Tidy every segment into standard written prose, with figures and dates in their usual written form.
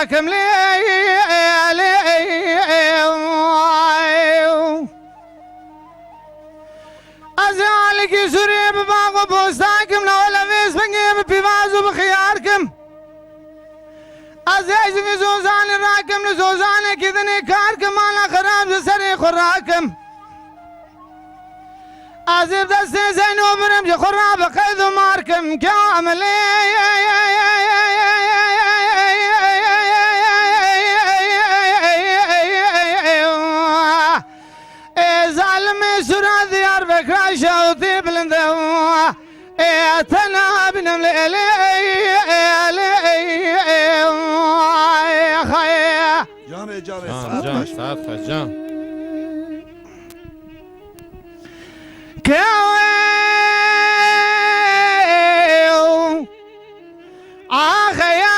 راكم لي أزعلك سوري بباغ بوستانكم لولا فيس بنجيب ببازو بخياركم أزعج في زوزان راكم لزوزان كذني كاركم على خراب سري خراكم أزيب دستي زينو برمج خراب قيد ماركم كاملي شوتي بلندو تنا بنم ليلي جان ساعت جان كاوي اخيا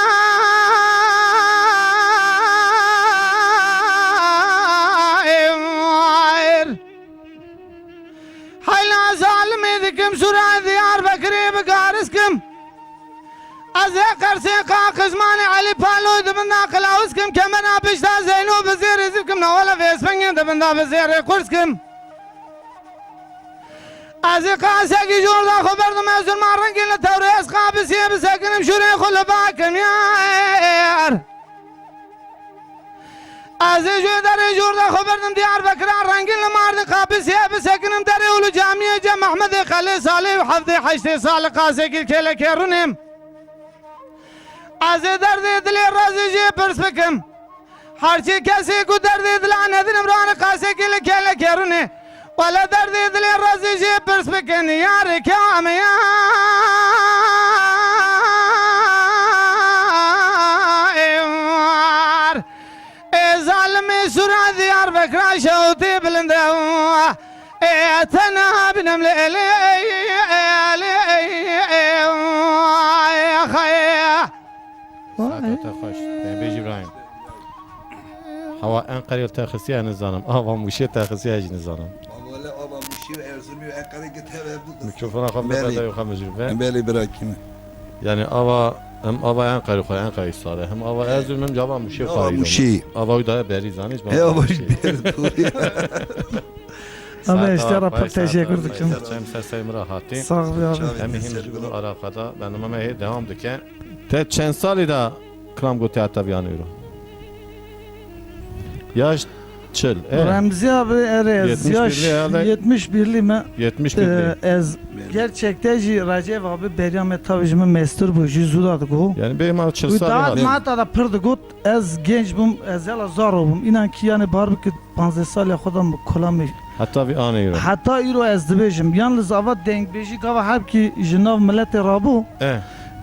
سورة ديار بكري بقارسكم أذكر سيقا قزماني علي بالو دبنا قلاوسكم كمنا بشتا زينو بزير زيكم نولا في اسفنين دبنا بزير قرسكم أذكر سيقي جوردا خبرد ميزور مارنقي لتوريس قابسي بسكنم شوري خلباكم يار أزي جو داري جوردا خبردم ديار بكران رنگين لمارد قابس يا بسكنم داري ولو جامعة جمع أحمد خلي صالي وحفظي حشتي صالي قاسي كيلا كيرونيم أزي دردي دلي رازي جي برسبكم هرشي كاسي كو دردي دلان هدنم راني قاسي كيلا كيروني ولا دردي دلي رازي جي برسبكن ياري كام سورة ديار بكرا شوتي بلندو تنا بنم ليلي خيا تخش بيجي إبراهيم هوا أنقري التخسية نزانم أبا مشي تخسية أجي نزانم والله أبا مشي وأرزمي وأنقري قتها ميكروفون خم بدأ يخم جربه بالي براكيم يعني هم أبا أنقري خوي أنقري صار هم أبا أزول من جابا مشي خارج مشي أبا وده باري زانيش أبا بيرد أبا اشترى بتشكر دكتور Çem seslerim rahatı. Sağ ol abi. Hem bu alakada benim ama devam dike. Te çen sali da kram gote hatta biyanıyor. Yaş çıl. Remzi abi erez yaş 71'li mi? 71'li. Ez gerçekten Recep abi Beryam Tavicimi mestur bu jizudadı go. Yani benim al çıl sali Daha var. mata da pırdı gut ez genç bum ez yala zarobum inan ki yani barbekü 15 sal xodam kolamı. Hatta bir anıyor. Hatta iro ez dibejim yalnız ava denk beji gava hep ki jinav millet rabu.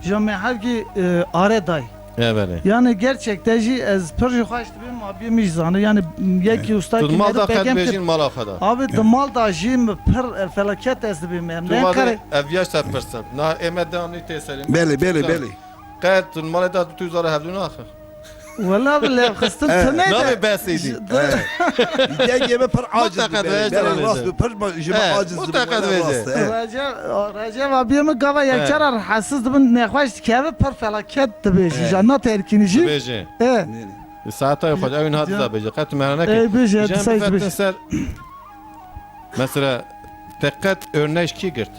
Jame hep ki areday. Evet. Yani gerçekten ez perji hoş dibim abi mizanı yani yeki usta ki mal da kat bejin mala kadar. Abi mal da jim per felaket ez dibim hem ne kare. Evyaş tapırsan. Na emedani teselim. بالي Kat mal da tuzara havlun ahir. Valla bile kıstım tane Ne bir besiydi. يجي بفر عاجز معتقد ويجي راس بفر جمع عاجز معتقد ويجي. Recep abime gava yakçarar hassız dibin ne hoş keve per felaket dibeji janna terkinici. Beji. E. Saate yok. Evin hadı da beji. Kat merane ki. Beji Cem sayıcı Fetten beji. ser. Mesela tekkat örnek ki girt.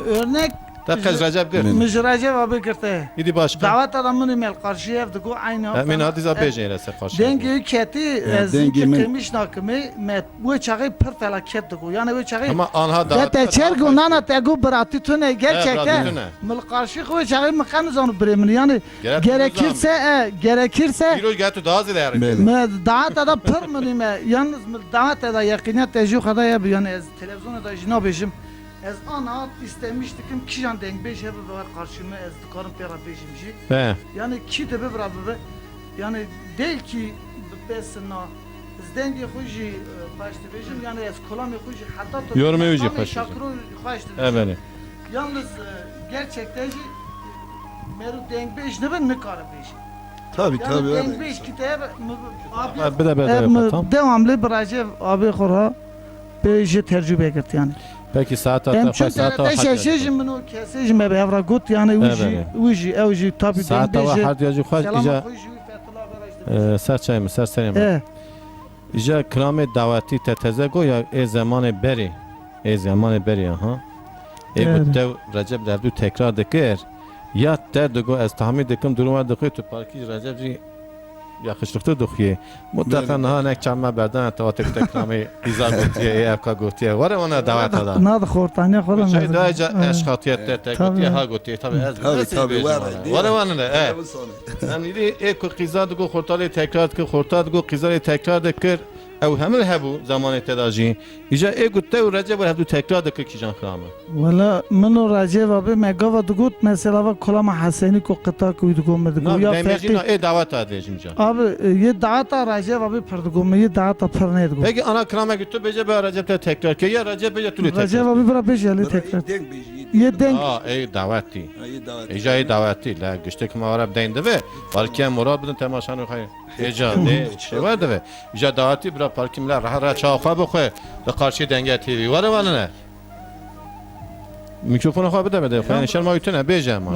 Örnek Tekkat Recep girt. Müj Recep abi girte. İdi başka. Davet adamın emel karşı evde go aynı. Emin hadı da beji ile ser karşı. Dengi keti kımış nakımı met bu çağı per felaket go. Yani bu çağı Ama anha da. ya teçer go nana tegu bıraktı tüne gerçekten. bıraktı Mıl karşı bu çağı mekanizanı bremin yani gerekirse Yürü gel daha zile yarın. davet adam per mı yalnız davet da yakıniyet tecu kadar ya yani televizyonda jino bejim Ez ana istemiştim ki jan denk beş hep var karşıma ez dukarım pera peşimci. Be. Yani ki de bebra bebe. Yani değil ki besna zdenge خوشی پشت بشیم یعنی از کلام خوشی حتی تو Yoruma ucu paşa. şakru خوشت Evet. Yalnız gerçekten meru denk beş ne ben ne karı beş. Tabii Yani tabii. denk öyle. beş kitap abi Bir de yapalım. devamlı bırakıp abi kora beşi tecrübe etti yani. Peki saat Hem atla çünkü saat de şaşırdım bunu keseceğim be evra gut yani uji tabii saat denk beşi. var diyacı xoş Selam ija hoş Fethullah serçay mı serçay ija kramê dawetî te teze goya ê zemanê berê ê zemanê berê ha ê Evet. got tev Recep levdû tekrar dikir ya te digo ez tahmîn dikim duruma dixî tu parkî Recep jî yaxşılıkta dixî mutlaka niha nek çama berdan tewatek te kramê îza gotiye ê evka gotiye were ona dawet da Nadı khortaniye xodam. şey daha eşkatiyet te gotiye ha gotiye tabi ez Tabii tabii. were wanne yani eko qiza digo xortalê tekrar dikir xorta digo qizalê tekrar dikir ew hemil hebû zamanê te da jî îja ê got te û Recep hevdû tekrar dikir kîjan xirame Valla mino Recep abi megava dugut mesela va kolama Haseni ko qita ko dugo me dugo ya demecîna fekti. ê dawet da dêjim ca Abi ye dağıta Recep abi per dugo me ye dağıta per ne dugo. peki ana xirame got tu bêje be Recep te tekrar kir ya Recep bêje tu lê Recep tekrar abi bira beş yali tekrar. Denk beşi. Ye denk. ê dawetî İyi davet. Eja ê dawetî la giştek ma were bideyên dibe balkê em murad bidin temaşan û xeyr Eja ne şey var dibe îja dawetî bira parkî mila rahat çawa bixwe li qarşî denge TV were wanine mikrofona xwe bide bide xwe şerma ütüne bêje ma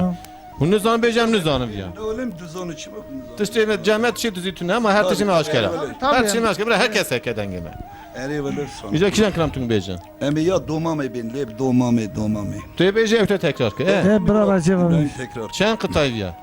hûn nizanin bêjem nizanim ya Ölüm düzonu çi bak. tiştê cemiyet tiştê dizîtune ama her tiştê aşkera Tabii her yani. tiştê aşkera bira herkes heke dengeme Eri verir sonra. îja kîjan kiram tûn bêje Emi ya domame ben leb domame. tu ê bêje ew te tekrar kir He bira Recep abi. Ben tekrar. çend qitayî ya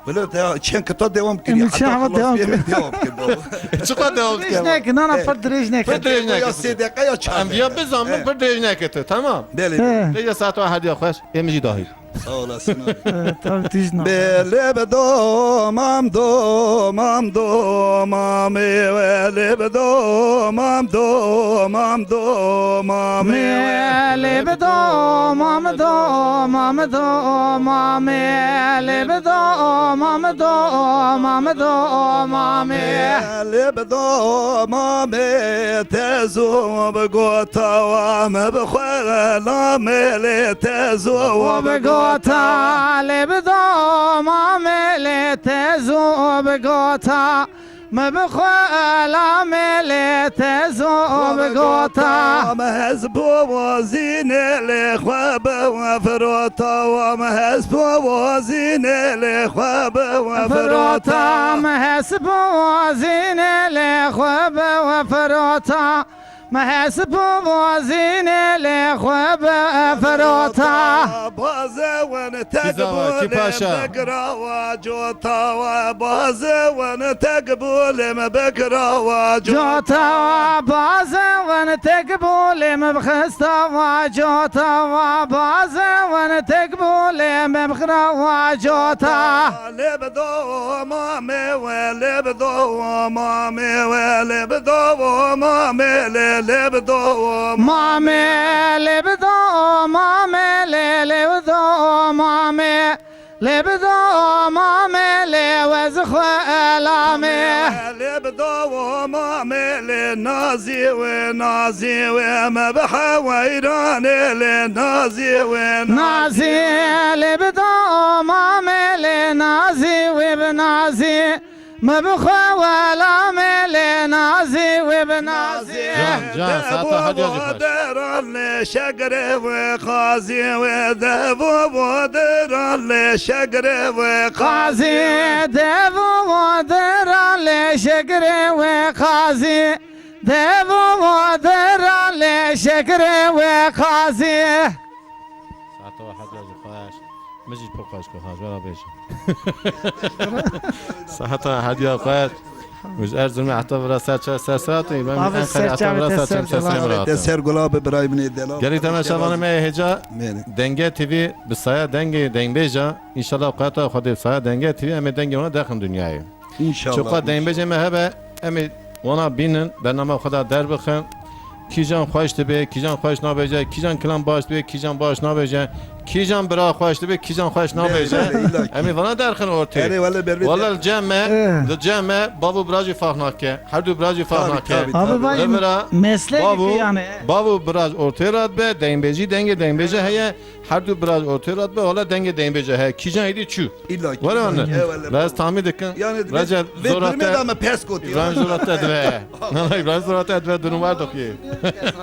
Böyle de çen kıta devam kiri. Emi çen hava devam kiri. Devam kiri. çiqa devam Dreş ne ki nana per dreş ne ki. Pır dreş ne Ya ki sedeka ya çan. em diya bizan min pir dreş nekete tamam Beli. He Leyla saat var hadi yaklaş. Emici dahil. Sağ olasın abi. tabii tiş na. Bele be domam domam domam bele be domam domam domam Mele be domam domam domam mele be domam domam domam bele be domam tezo be gota me be khwala mele tezo وبقوتا لبدوما مليت زوبقوتا مبخلا مليت زوبقوتا مهزب وزين الخواب وفروتا ومهزب وزين الخواب فروتا محسب وزين لخوب وفروتا محسب وزين لخوب فروتا بازوان کی تقبل پاشا؟ بكرا وجوتا وبازوان تقبل بكرا وجوتا جوتا وبازا ونتقبل مبخستا وجوتا وبازا ونتقبل مبخرا وجوتا لبدو مامي ولبدو مامي ولبدو مامي لبدو مامي لبدو مامي لبدو مامي لبدو مامي لوزخ الامي لبدو مامي لنازي ونازي ومبحى ويران لنازي نازي لبدو مامي لنازي وبنازي مبخى ولا ملي نازي وبنازي Can saat hadi yazık. ودر شقر وقازي وذهب ودر شقر وقازي قازي ديفو ودر لشكر وقازي ديفو ودر لشكر وقازي Saat var hadi yazık. Xoş. Mecid pokaş ko xoş bera beş. Saat hadi yazık. Biz Erzurum'a hatta biraz sersaat ben Abi, Ankara'ya hatta biraz sersaat. Deser gulab İbrahim'in delal. Geri temaşavanı me heca Beni. Denge TV bisaya dengeja inşallah qata xode saya denge TV em denge ona daxil dünyayı. İnşallah. Çok dengeje me hebe em ona binin bername xoda der bixin کیجان خوش به کیجان خوش نباشه کیجان کلام باش به کیجان باش نباشه کیجان برا خوش به کیجان خوش نباشه امی وانا درخن اورتی اره ولی بروید والا الجمع بابو براجی فاخناکه هر دو براجی فاخناکه Abi bay mesleği بابو yani. بابو براج اورتی راد به دین بیجی دنگ بیجه هیا هر دو براج اورتی راد به والا دنگ دین بیجه هیا کیجان ایدی چو İlla ki. ولی آن Eyvallah. راز تامی دکن Yani رجل ve زورات vermedi ama pes koti. İbrahim Zorat edve. Ne İbrahim Zorat edve durum var doki.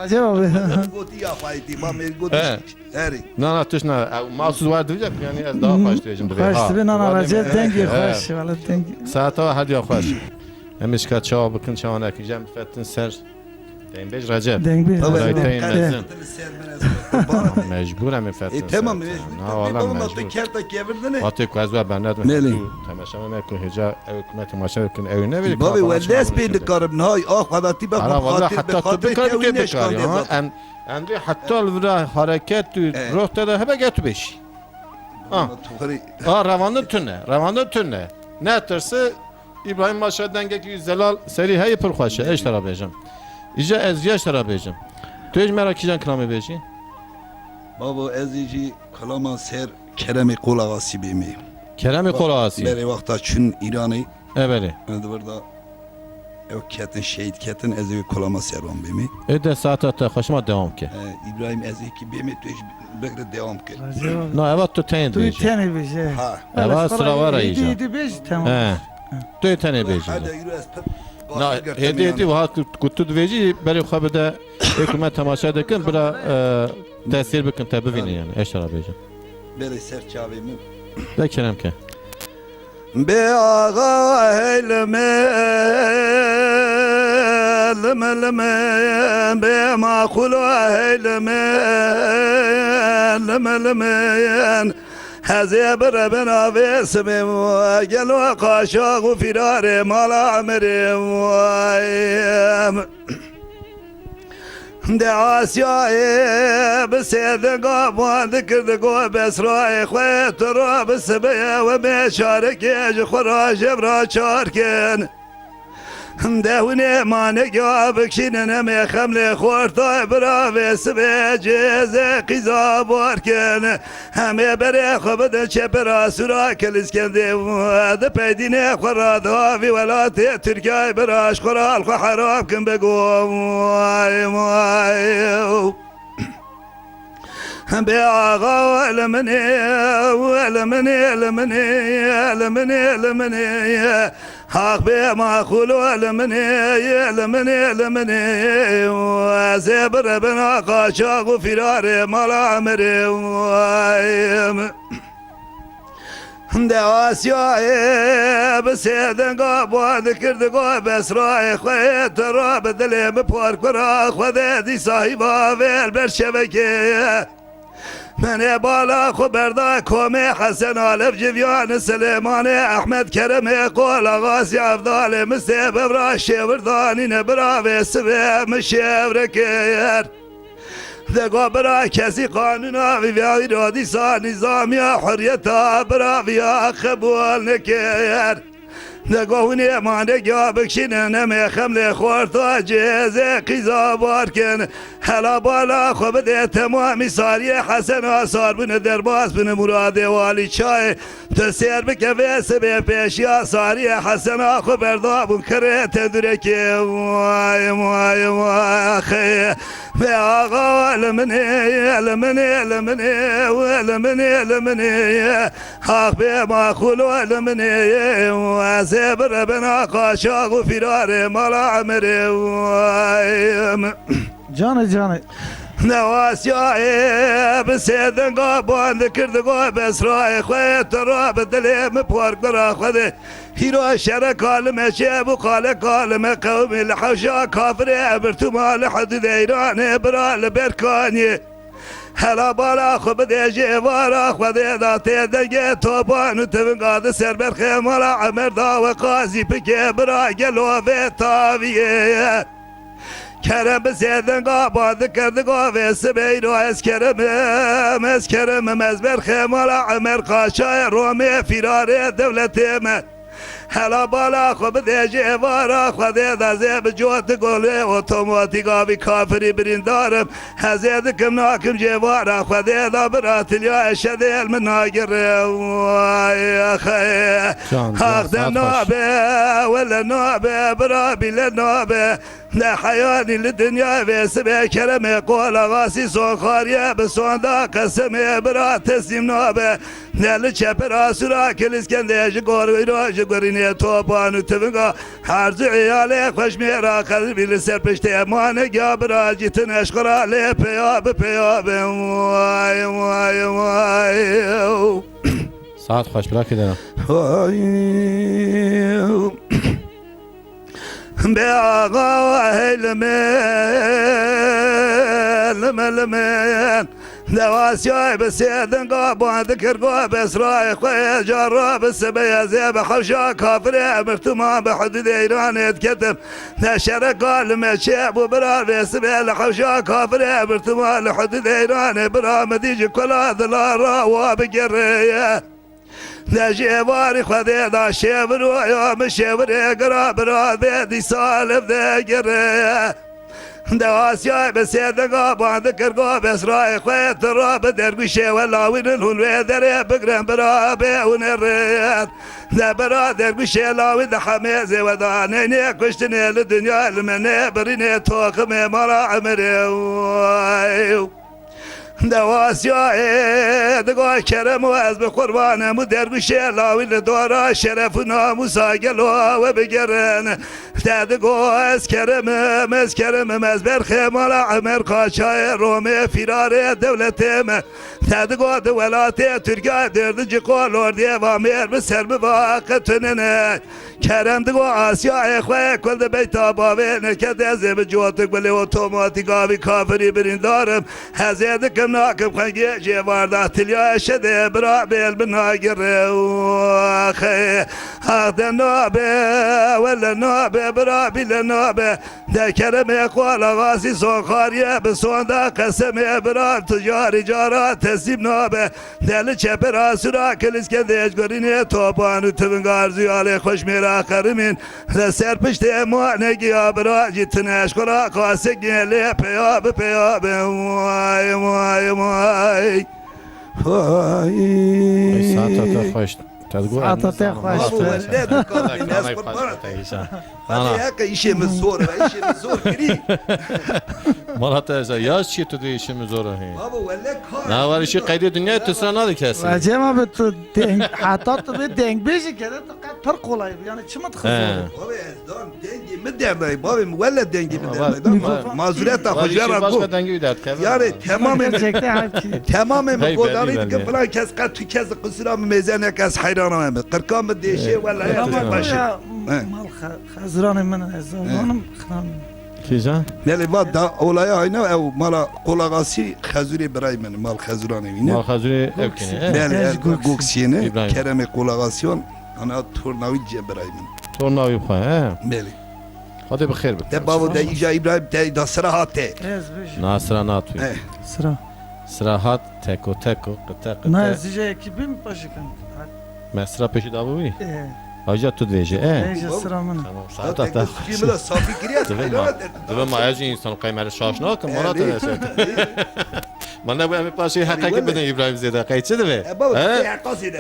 Recep abi. Koti ya fayti. Bam el koti. He. Eri. Ne tuş ne mahsus var diyecek yani az daha başlayacağım diye. Hoş bir nana Recep dengi hoş. Valla dengi. Saat ha hadi hoş. Hemiş ka çağı bakın çağına kicem fettin ser. Deyin bej Recep. Dengi. Vallahi Evet. teyim Evet. mezin. Mecbur hem fettin. Tamam. Ha valla Babam mecbur. attı kerta kevirdin. Fatih Kazva ben ne Meli. demek? Tamaşa mekun hica hükümet tamaşa mekun evine verir. Babi ve des peydi karım. Hay ah kadati bak. Ara valla hatta tu kar tu tevine bekar şkan ya. diye. Emri hatta vura hareket tu rohta da hebe getu beş. Ha. Ravanı tünne. Ne tersi İbrahim Maşa'dan geki zelal seri hey pır xoşa eş tara bejam. İca ez yaş tara bejam. Tu hiç merak kijan kramı beji. Baba ezici kalama ser keremi kol ağası bimi. Kerem kola asi. Beri vakta çün İran'ı. Ebeli. Burada ev ketin şehit ketin ezivi kolama servan bimi. Ede saat ata xoşma devam ki. İbrahim eziki bimi tu hiç bekle devam ki. Recep abi. No evet tu teyin Tu beji. tane bir şey. Ha. Evet sıra var ayıca. İdi beş tamam. He. Tu tane beji. Hadi yürü espet. Na hedi vahat kutu veji beri xabede hükümet tamaşa dekin bira tesir bikin tabi vini yani eş tara bejam. Beri ser çavimi. De kerem ki. Be ağa eyleme leme be makula eyleme leme Heze bre ben avesmim gel ve kaşağı firare mala amirim vayım de Asya'yı bsede gabandı kırdı go besra'yı khwetara bsbeye ve meşareke jkhura jebra çarken دهونه مانه جاب کشینه می خمل خورتا برا سبه جزه قیزا بارکن همه بره خبده چپرا سرا کلیس کنده ده پیدینه خورا داوی ولات ترکیه براش خورا الخو حرام کن بگو وای وای به آقا المنی حق به ما خلو المنی و زبر بنا قاشاق و فرار مال عمر وایم ده آسیای بسیدن قابان کرد قا بسرای خویت را بدلی بپارک برا خود دی صاحبا ویل بر شبکه من بالا خبردا کومه حسن آلف جویان سلیمان احمد کرم قول آغاز افضال مستیب برا شوردانی نبرا و سبه مشور کیر دگو برا کسی قانون آوی و ایرادی سا نظامی حریتا برا و قبول نکیر دگوهنی مانه گیا بکشینه نمی خمل خورتا جزه قیزا بارکن هلا بالا خوب ده تمامی سالی حسن آثار بونه درباز بونه مراد والی چای تسیر بکه ویسه به پیشی آثاری حسن آخو بردابون کره تدرکی وای وای وای خیه به آقا المنی حق به ما خلو المنی و زبر بنا قاشاق و فرار مال عمر وایم Canı. نواسیای بسیدن قابان کرد قا بسرای خویت را بدلی مپارک برا خوده هیرو شر کالم شب و قال کالم قوم الحوشا کافر ابرتو مال حدود ایران برا لبرکانی هلا بالا خوب ده جوارا خوده دا تیدگه توبانو تونگاد سر برخه مالا عمر دا و قاضی پکه برا گلو و تاویه کرم بسیدن قاباد کرد قاوه سبیرو از کرمم از برخه مالا عمر قاشای رومی فرار دولت من هلا بالا خو بده جوارا خدا دزه بجوت گله اتوماتیک آبی کافری بریندارم هزید کم ناکم جوارا خدا دا براتلیا شدل من ناگره وای اخی حق نابه ولا نابه برابي لنابه لا حياني للدنيا بسبع كلمة قول غاسي سون خارية بسون دا قسمي برا تسليم نابه نال چپرا سرا کلیس کنده جگور ویرا جگورینه توپانو تفنگا هرز عیاله خوش میرا قلبی لسر پشته مانه گیا برا جیتن اشقرا لی پیاب پیاب وای وای وای ساعت خوش برا که دارم به آقا لمن دواسياي بسيدن قابوان ذكر قاب اسراي خوي جرى بالسبيا زيب حوشا كافر مرتما بحدود ايران يتكتم نشر قال مشيب وبرا بسبيا حوشا كافر مرتما لحدود ايران برا مديج كل ذلارا وبقريه نجيباري خذي دا شيبر ويوم شيبر قراب راد دي سالف ذكر دواسياي بسيدقا بعد كرقا بسراي خويت الراب درقشي ولا وين الهون ويدري بقرن برابي ونريد ذا برا درقشي لا وين حميزي ودانيني كشتني للدنيا المني بريني توخمي مرا عمري دواسياي دقا كرم واز بقربان مدرقشي لا وين دورا شرف ناموسا قلوا وبقرن تدقوا اسكرم مزبر خمالا عمر قاشاي رومي فرار دولتم تدقوا دولاتي تركا دردج قولور ديوامير بسر بواقتنن کرم دقوا آسیا اخوه کل بیت آباوه نکت ازه بجواتک بلی اوتوماتیک آبی کافری بریندارم هزید کم ناکم خنگی جوارده تلیا شده برا بیل بناگره آخه حق نابه ولا نابه برا بیل نابه ده کرم اقوال آغازی سونخاریه بسون ده قسم برا تجاری جارا تسیم نابه دل چپر سرا کلیس کنده اجگرینه توبانو تونگار زیاله خوش میره آخرمین لسر پشت مانگی آبرا جیتن اشکرا قاسه گله پیاب پیاب وای وای وای وای ساعت خوش تدقوا ساعت خوش ولد قلبي ناس قربانة هذا هيك إشي من زور إشي من زور كري مرات ازا یاش چی تو دی işimiz zor هی بابا ولد كار نه var işi kaydı dünya tısranadı kesin وجه ما بت حتى تبي دنگ بيجي كده تقطر قلاي يعني شو ما تخزر بابا ازدان دنجي مدعم بابا مولد دنجي مدعم معذورات خجارة başka dengi dert kevin يعني تماما gerçekten تماما هاي مقداري بدي تقول فلان كاس قد في كاس قصيرة من ميزانة كاس حيرانة قرقام بدي شيء ولا يا مال خزران من زمانم خنام kizan نالي بعد أولايا هنا أو مالا قلاقاسي خزوري براي من مال خزراني هنا Malhazuri evkini نالي غوكسيني إبراهيم. كرمي قلاقاسيون أنا تورناوي براي من tornavi khoy ha نالي hadi bir xeyr ده بابا ده إيجا إبراهيم ده صراحة ez beş nasra natwi sıra sırahat teko teko qita ne qita ezce ekibim başıkan mesra peşi davi e haja tu deje neyse sıra mına tamam ده saat ta في ملا صافي كريات Dve mayaji insan qeymeli şaşna ki Murat ederse. Bana bu emi paşi hakiki beden İbrahim Zede qayçı dve.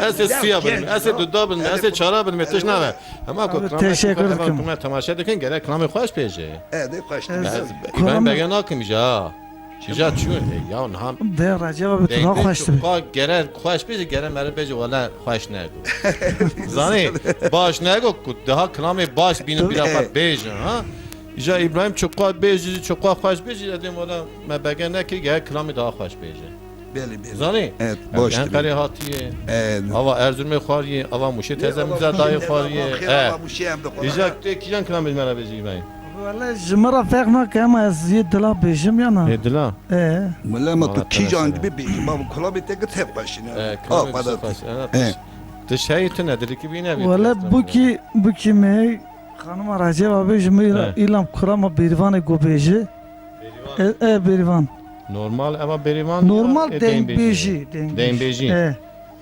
Ese suya benim, ese duda benim, ese çara benim,etiş ne var? Ama ko Teşekkür ederim. Kuma tamaşa dikin gerek klamı xoş peje. ده خوش İbrahim begen akım ja. Şija çu ya nam. de Recep abi tura hoştu Ka gerek xoş peje gerek mer peje wala xoş ne go. Zani baş ne go ku daha klamı baş binu bir afat beje ha. İja İbrahim çuqa beji çuqa xoş beji dedim ola me begen ne ki gerek klamı daha xoş beje. بله بله Zani Evet boş yani kare hatiye. Evet Hava Erzurum'e xariye, hava Muşe tezemize dayı xariye. İja kijan klamı mera beji İbrahim. Vallahi jmara fekna kama ez yedla beşim yana Edila. ولا ما تكي جان بيبي ما كلا بيتك تبقى شنو Klamı sıfas. Evet. Dışayı nedir ki bir nevi. Vallahi bu ki me Hanım Recep abi jmira ilam kurama berivan gobeji berivan Normal ama berivan. normal deng beji Deng beji.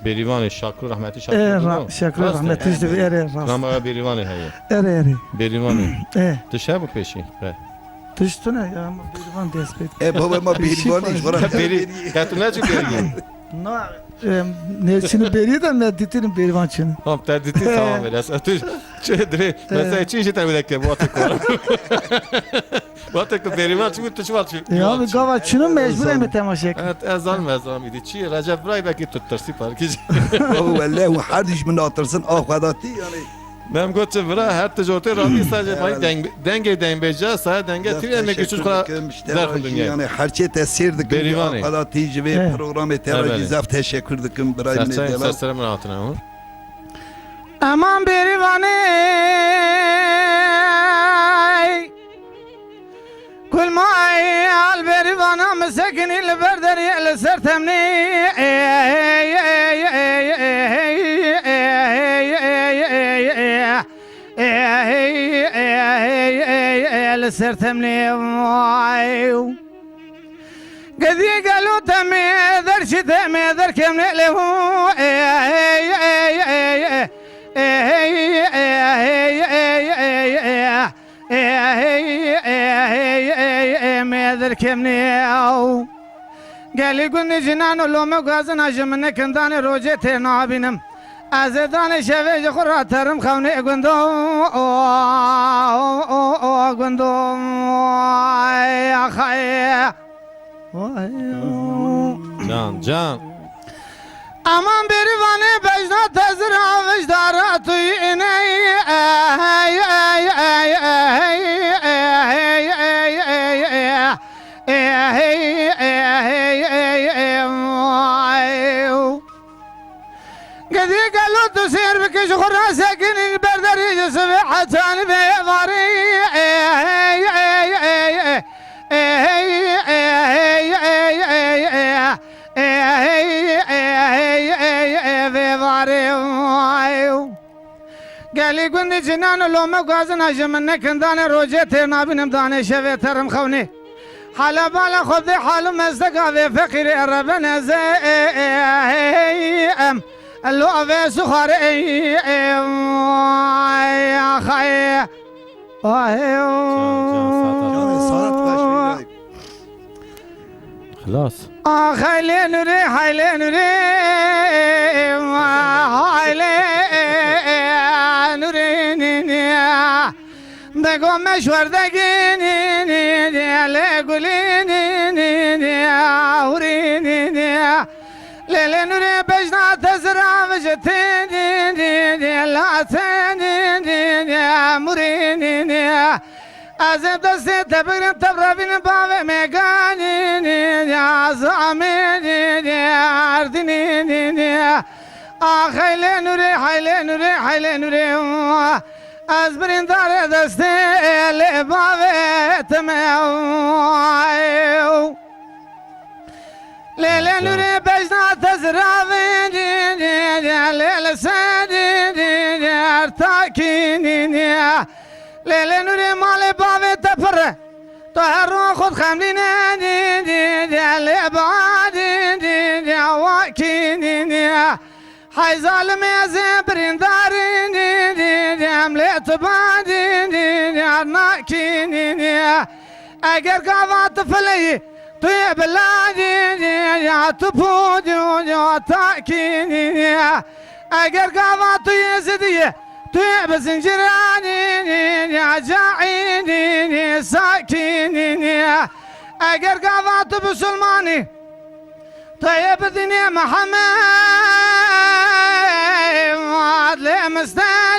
berivan şakır rahmeti şakır. Şakir rahmeti işte ere rast. Nama berivan heye. Ere. Berivan. E. Dışa bu peşi. Düştüne ya ama birivan despet. baba ma birivan iş var. Beri. Katına çıkıyor. Na ne çini beri de ne ditinin berivan çini. Tamam terditi tamam biraz. Tu çedre. Mesela çin işte bir dakika bu atık var. Bu atık berivan çünkü tu çuval çünkü. Ya abi gava çini mecbur mi temaşa ek. Evet ezan idi. Çi Recep Ray belki tuttursi parkiz. baba vallahi و هر دیش من آترسن آخواداتی yani. Ben goçe vura her tecrüte rabi sadece bay denge beca saya denge tüye me güçlü kala derhun dünya. Yani her şey tesir dikim. Berivani. آخواداتی ve programı tercih zaf teşekkür dikim. Serserim rahatına o. Aman berivane kul mai al berivana mesakin il berderi el sertemni el sertemni قدي قالوا تمي درش تمي دركم له مدر كمنيو قال لي قلني جنان لو ما غازن اجمن كندان روجه تنابينم ازدان شوي خرا ترم خوني غندو غندو يا خي Can. Aman berivane bejna tezra vicdara tuyine قدي قالوا تسير بك شخرا ساكن البردري جسم حتان بيضاري قال لي قلني جنان لو ما قازن اجمن كندان روجه ترنا بنم دانه شوي ترم خوني حالا بالا خذ حال مزدقا في فقير ربنا زيم اللو في سخري يا خي خلاص. خيلي نوري حيلي نوري حيلي نوري دقو مشور دقيني لقوليني أوريني ليلي نوري بجنا تزرع وجتيني لا تيني أموريني أزم دستي تبرين تبربين باوي ميقاني عزاميني أردنيني خيلي نوري حيلي نوري حيلي نوري أزبرين دار دستي اللي باوي تميو ليلي نوري بجنا تزرابيني ليلي ساديني ارتاكيني ليلي نوري مالي باوي تفر طهر خد خمليني اللي بعادي واكيني حي ظالم يا زبرين داريني عملت بعديني عناكيني اقر قاضات فلي طيب بلادي تبودي وتاكيني اقر قاضات يزدي طيب زنجراني عجاعيني ساكيني اقر قاضات بسلماني طيب الدنيا محمد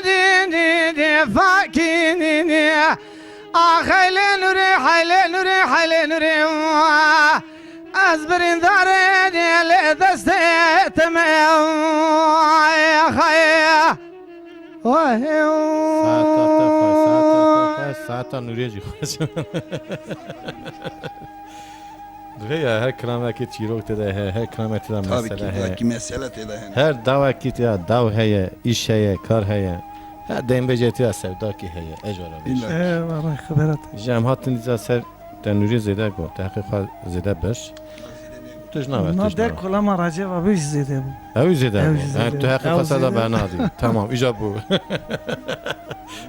لمستديني فاكيني خيلي نوري حيلي نوري حيلي نوري أزبرين داريني لدستي تميو يا خيا ساعتا نوریه جی خوش دویا her kramaki çirok tede her kramaki da Tabii ki mesele ki mesele tede. her dava kit ya dav heye iş heye kar heye her dembeceti ya sevda ki heye ecvara biş والله خبرات jam hatin diza ser denuri zede go tahqiq zede beş تش نه نه تش ده نه کلا ما راجع و بیش زیده بود اوی زیده اوی بود زیده. تو حقی اوی فصل زیده. برنادی تمام ایجا بو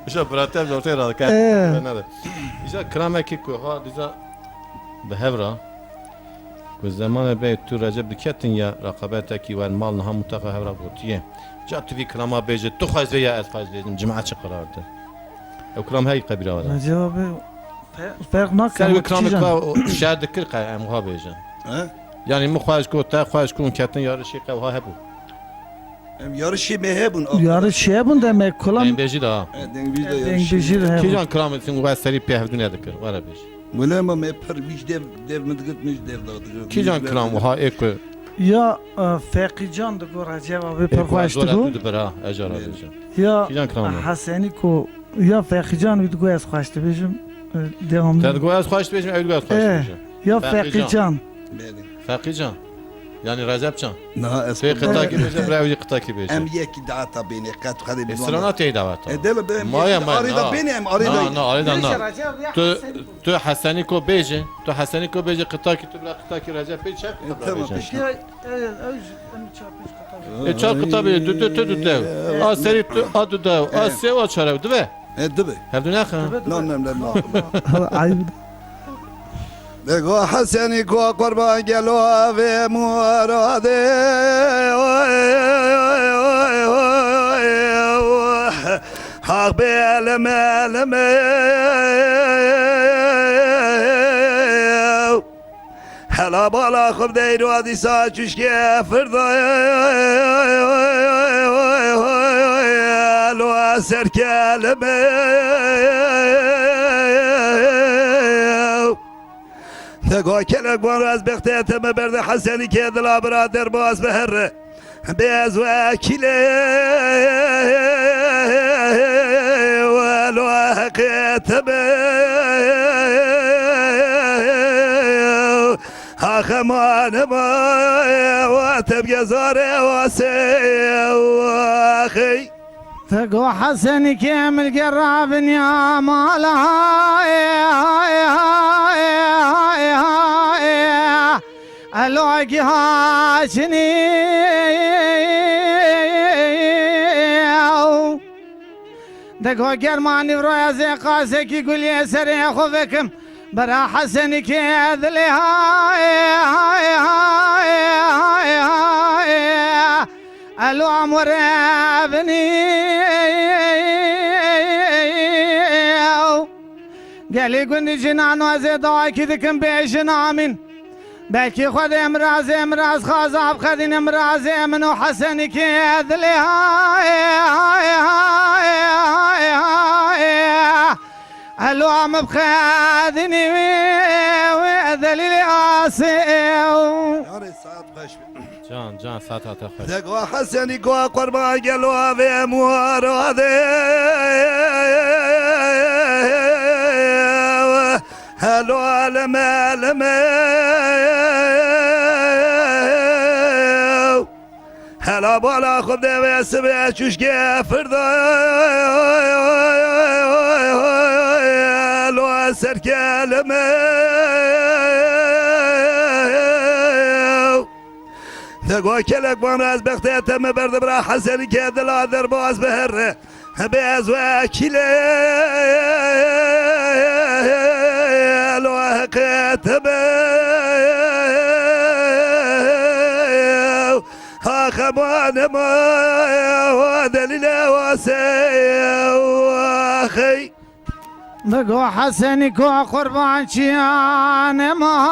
ایجا براتر دورته را کرد اه. برناده ایجا کرامه کی که ها دیزا به هفرا که زمان به تو رجب دکتن یا رقابت کی و مال نها متقه هفرا بوتیه جا تو وی کرامه بیجه تو خواهد یا از خواهد بیجم جماعه چه قرار ده او کرام هایی قبیله وادا راجع و فرق سر وی نکنم کرامه که شهر دکر قای امها بیجن یعنی مو خواهش کو تا خواهش کو کتن یارشی قوها هبو Yarışı mehebun. یاره چه بون ده کلا این بیجی دا Deng biz de دنگ yarışı. بیشیر کی هم جان کرامتین و سری پیهدون دکر وارا بیج Mulema me per biz dev mıdıgıtmış dev dağıdıgıt. کی جان کرام و ها اکو یا فقی جان دگو راجع و بی پرخواشت دو دگو برا اجارا بیجن یا کی جان کرام حسینی کو یا فقی جان دگو از خواشت بیشم دیام تدگو از خواهش بیجم ایدگو از خواهش بیجم یا فقی فقی جان. جان فقی جان یعنی رجب جان Na توی قطع کی بیجم برای قطع کی em بیجم yeki dağıta beni kat خدي استرانا تی دعوت Dele be. مایا من Arada beni em arada. نه آره نه تو حسنی کو بیجه تو حسنی کو بیجه قطع کی تو برای قطع کی رجب بیج چه قطع Tamam. بیجن چهار قطع بیج دو دو آ سری تو آ دو آ سه و چهار دو به Debe. هفدو نخه No. عیب Bego Haseni ko kurban gelo ve murade. Hak beleme. Hela bala khub deyru adi sa çüşke fırda. Lo aser kelime. تگاه کلک بان از بخته تم برده حسنی که دلا برادر باز بهره بیز وکیله ولو حقیتم آخمان ما و تبگه زاره واسه واخی تقو حسن كامل قرابن يا مالا الوقي هاشني دقو قرماني برويا زي قاسك يقول يا سري خوفكم برا حسن كذلي الأمر ابني قال لي قلني جنان وزيد كذكم بيشن آمين باكي خذ امراز خازاب خذين امراز منو حسن كذلي الوام بخاذني وذليل آسيو جان ساعت تا خوش دگو حسنی کو قربان گلو و مراده هلو علم هلا بالا خود ده سبه چوشگه فردا لو اثر کلمه تگاه کلک بان از بخته تم برده برا حسنی که دلا در باز بهره بیز وکیله لو حقیتمه آخمان ما و دلیل واسه آخی دقو حسني كو قربان شيان ما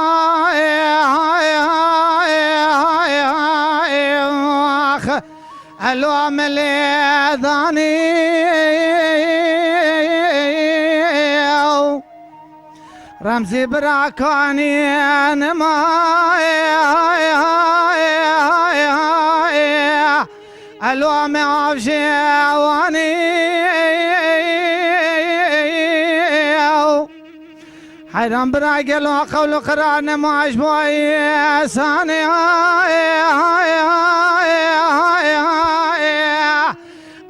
الوام اليداني رمزي براكاني ما الوام عفشواني حيران براقل وقول قران ما عجبوي ساني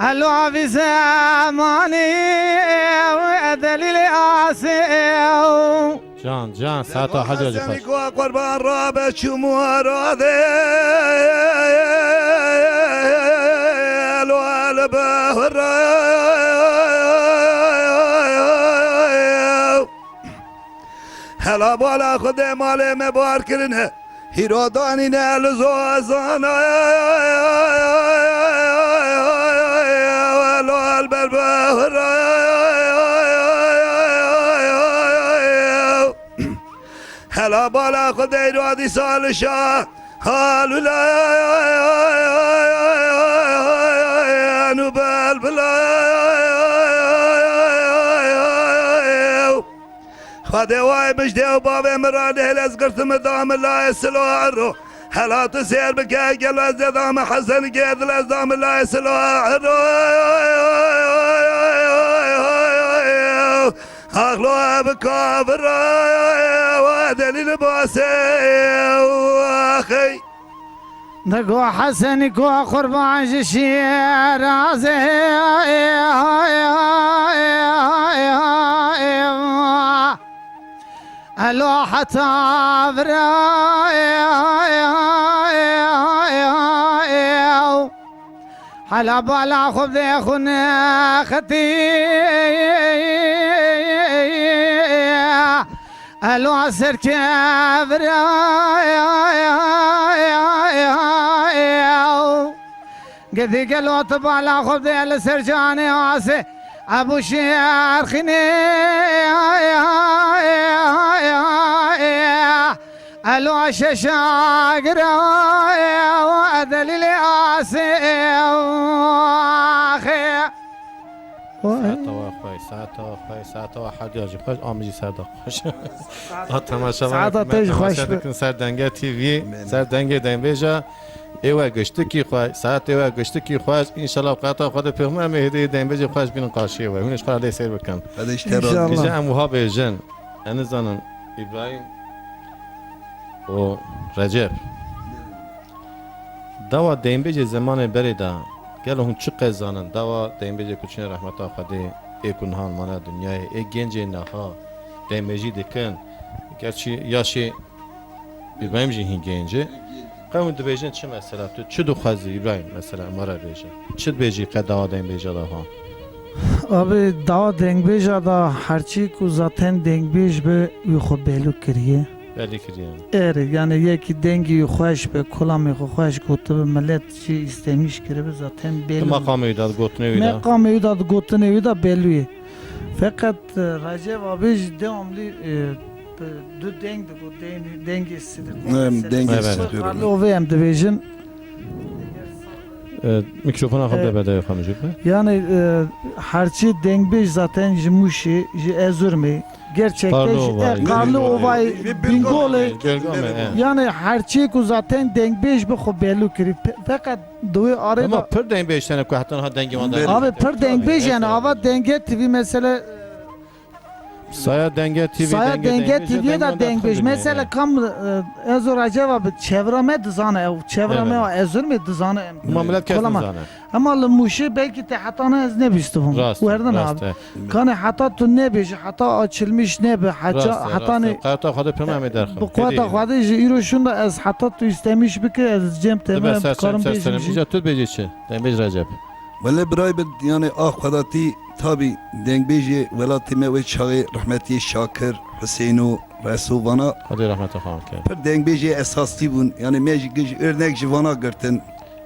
الوا في زماني ودليل آسي جان ساعت حاجه حسنی خوش کو قربان را به چموراده الوال بهر هلا بالا خود مال مبار کرنه هیرادانی نه لزوزان الوال بهر هلا بالا خود ایرادی سال شاه حالو لانو بل بلا خود وای مجده و باب مراده هل از قرتم دام الله سلوه رو هلا تسير بك قل از دام حسن قيد از دام الله سلوه رو أغلى بكافر ودليل باسي أخي دقو حسني كو قربان شيرازي الو حتى حلا بالا خذ خنا ختي الو عسر كبر قدي قالوا طبالا خذ السرجاني عاسي ابو شير خني الو عشاشاقر ودليل عاسي ساعت حاجه خوش آموزی صدا خوش تماشا سعادت خوش دکن سر دنگه تیوی سر دنگه دنبیجا ایوه گشته کی خوش ساعت ایوه گشته کی خوش انشالله قطع خود پیغمبر مهدی دنبیجا خوش بین قاشیه و اونش خاله سیر بکن هذا إنشاء الله. بیجا اموها بیجن انا زنم ابراهیم و رجب دوا دنبیجا زمان بریده گلو هم چه قزانن دوا دنبیجا کچین رحمت خدای ایکون هان مانا دنیای ای گنج نها دنبیجی دکن گرچه یاشی ابراهیم جی هی گنجه قوم دبیجن چه مسئله تو چه دو خوازی ابراهیم مثلا مرا بیجن چه بیجی قد دنبیجا دا ها Abi dava dengbêja da herçî ku zaten dengbêj be wî xwe belû kiriye. بلی کریم Ere yani yekî dengî xweş be kulamê xwe xweş gotu be millet jî istemiş kiribe zaten belû. مقام ایداد گوتنه ایداد Meqamê wî da gotinê wî da belû ye. Feqet Recep abi ji devamlî du deng digo dengê sidir. denge Evet. istiyorum. Qarlı ovê em dibêjin. میکروفون خود بده خانم جوب Yani herçi dengbêj zaten ji Muşê ji Erzurumê gerçekten Karlı Karlı Ovay Bingolê گلگامه yani herçi ku zaten dengbêj bi xwe belû kirî feqet duê arê اما da پر دنگ بیشتنه که حتی ها دنگی وان داره abi pir dengbêj yani ava denge TV mesela سایه دنگه تیوی saya denge TV'ye da dengbêj mesela kam Erzur Recep bi çevreme dizane ev çevreme Erzurumê dizane em ما ملت کس Kolama. نزانه ama li Muşê belki te hatana ez nebîstim راست werdin abi راسته Kanı hata tu ne beji hata açılmış ne be hata ne قرطا خود پر مهمی درخم bu kuvveta xwedê ji îro şunda ez hata tu istemiş bike ez cem به temel سرچم karim سرچم bejim اینجا تو بیجی چه دنگ بیج رجب ولی برای بد yani ah خداتی tabi dengbêjê welatê me ve çağı rahmetî Şakir Hüseyno Resûvana خدای رحمت خان کرد pir dengbêjê esasî bûn yani me jî gij örnek ji vana girtin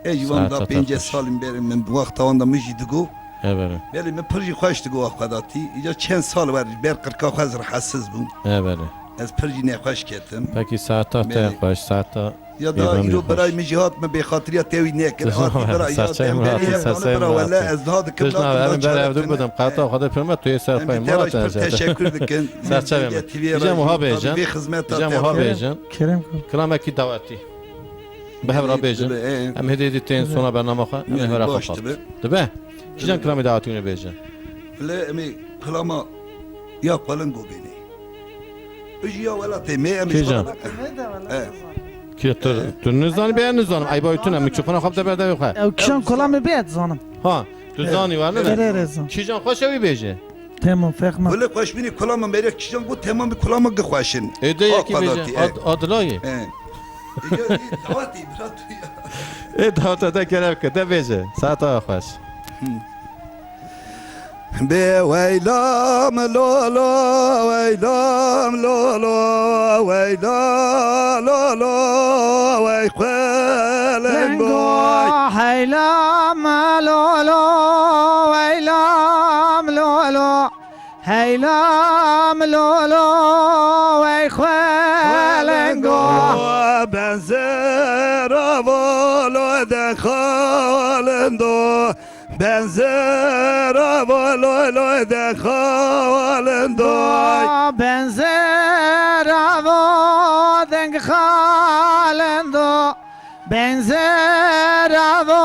e ji van da Saat 5 atar. salên berê min bu wexta wan da min jî digo evet belê min pir jî xweş digo ah xwedatî îca çend sal wer ber qirka xwe ez rihesiz bûm evet ez pir jî nexweş ketim peki saata te خوش saata ya da Yeğenim îro hoş. birayê min jî hat me bêxatiriya tewî nekir hatî bira ya Serçeyim demberî rahatı, hevdana serçeyim bira wele rahatı. ez daha dikim Kışna evin ben evde budum قرطا خود پر مه توی سر خواهی ما Pir teşekkür dikin. Serçe mi? Diyeceğim muha beyeceğim. Ve hizmet Diyeceğim muha beyeceğim kerem Kılameki daveti به هفرا بیجن هم هدیه تین سونا برنامه خواه هم هفرا باش خواه دبه. دبه کجان کلامی دعوتیونه بیجن لا امي كلامه يا قلن بيني اجي يا ولا تيمي امي Kıcan. کی تو نزانی بیان نزانم ای بایتونه میکروفون خواب دبر خواه ew kişan kolamê bê zanım ها تو زانی ورنه Kerê نه rezan کجان خوشوی بیجه Tamam fehmet. Böyle koşmini kulağıma merek kişiden bu tamam bir kulağıma gıkwaşın. Ede yeki beje adlayı. Davati biraz duya. E davata da kerem ke de beje. Saata xoş. Be veylam lolo veylam lolo veylam lolo vey Lengo kwelengo haylam lolo haylam lolo haylam lolo ve khwalengo benzer avolo de khalendo benzer avolo de khalendo benzer avo denk khalendo benzer avo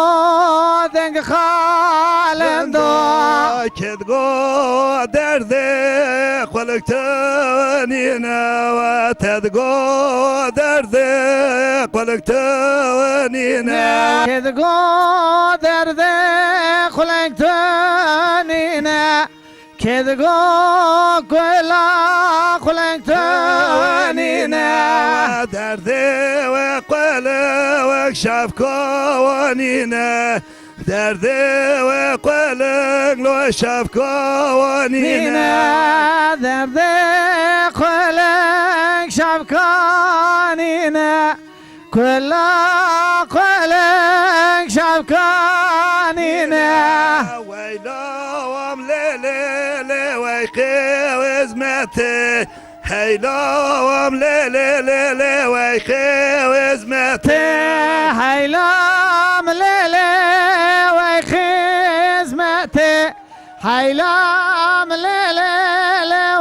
denk khalendo kedgo derde kolektanina ve tedgo derde kolektanina kedgo derde kolektanina kedgo kola kolektanina derde ve kole ve şafkavanina derde ve kole lo şafkavanina derde kolek şafkanina kola kolek şafkanina ويلام ليلي لي ويخيوز ماتي هيلام ليلي لي ويخيوز ماتي haylam lele ve hizmeti haylam lele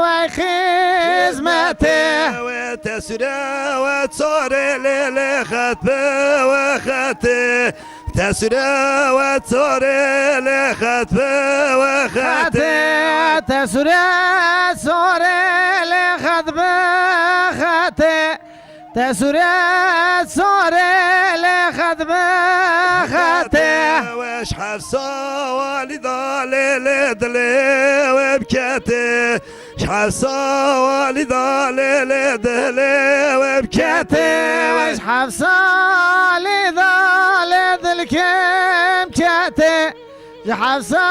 ve hizmeti وتسرى وتصوري ليلي خطبة وخاتي تسرى وتصوري لي خطبة وخاتي tesure sore le khadbe khate tesure sore le khadbe khate وش حفصة والدة ليلي دلي وبكاتي حفصة والدة ليلي دلي وبكاتي وش حفصة لذال الكم كاتي حفصة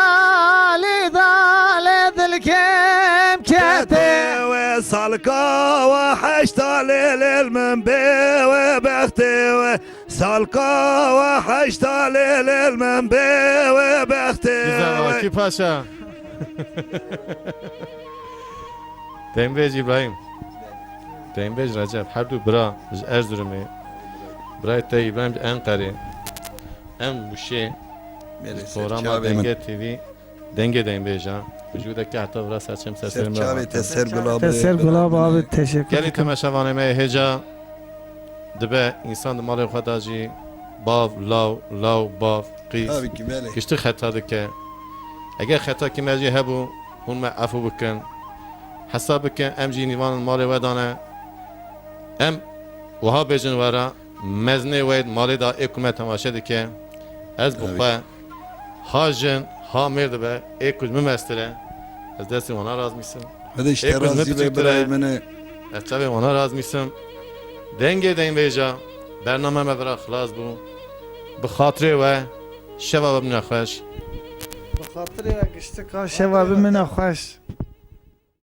لذال الكم كاتي وصالكا وحشتا ليلي المنبي وبختي وصالكا وحشتا ليلي المنبي وبختي Güzel Paşa. Dembej İbrahim. Dembej Recep. Her du bra Erzurum'u. Bra te İbrahim Ankara. Em bu şey. Programa Denge TV. Denge Dembej'a. Vücudaki hatta bura saçım seslerim Serçavi var. teser gulabı Teser Gulab abi teşekkür Geli ederim. temeşavaneme heca. Dibe insan malı xwedajî bav law bav qîs. Tabii ki böyle. Giştî xeta dike. Eger xeta kî me jî hebû hûn me efû bikin. Hesa bikin em jî nîvanên malê we dane. Em wiha bêjin were meznê wê malê da ê ku me temaşe dike. Ez bi xwe ha jin ha mêr dibe ê ku min mestire. Ez destê wana raz mîsim. Hadi işte Ekmek razı küçüktür ve ha. beni Ez çavê wana raz mîsim. Dengê Dembêja bername me bira xilas bû. Bi xatirê we şeva bibine xweş. Bi xatirê ve giştî ka şeva bimine xweş.